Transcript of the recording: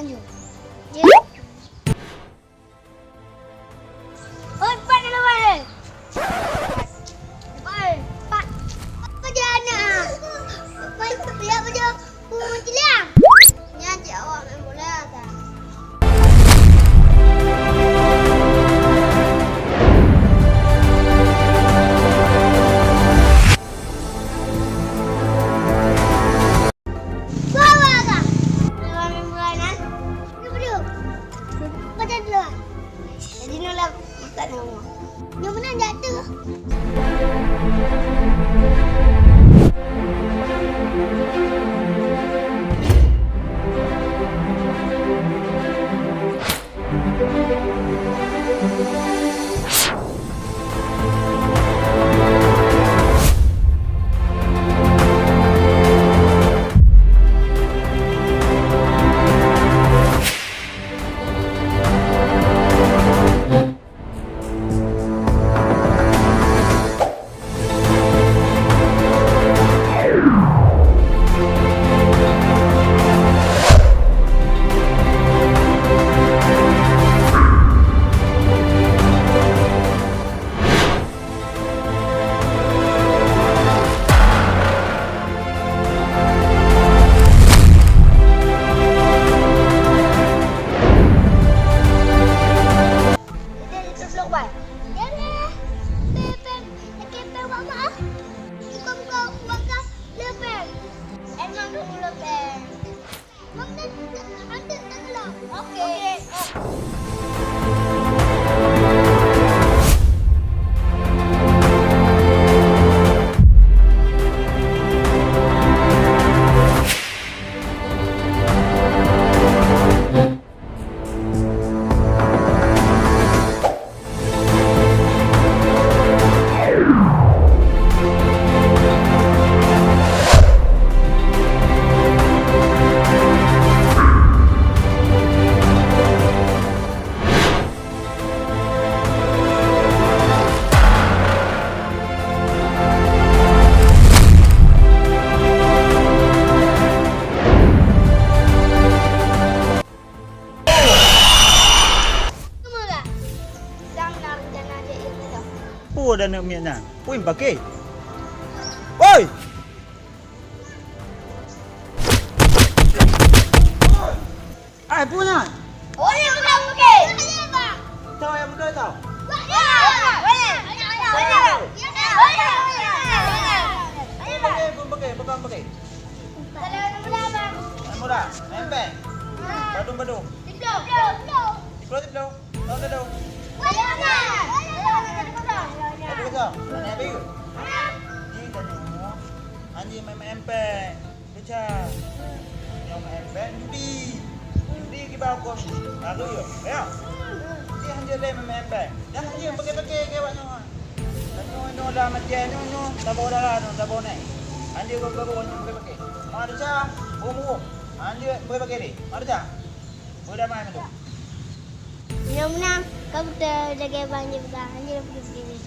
Tanjung. Ya. Oh, Pak dalam mana? Pak. Apa dia anak? Pak, dia baju cilang. Nya jawab yang boleh tak? Yang mana jatuh? Dan nak mian Oi, pakai. Oi. Ai punya. Oh, yang pakai. Tahu yang betul tahu. Pakai. Murah, empek. Badung. Tiplo. Tahu. Aduh kau, mana biu? Ni dah ni. Anjing main empek. Baca. Yang main empek judi kita kau. Lalu yo. Ya. Dia hanya le main empek. Dah dia pakai kewak nyo. Nyo dah macam nyo. Tabo dah ni. Anjing kau pakai. Mana dah? Umum. Anjing pakai ni. Mana dah? Boleh main tu. Menang, kamu dah jaga banjir dah. Anjir pergi.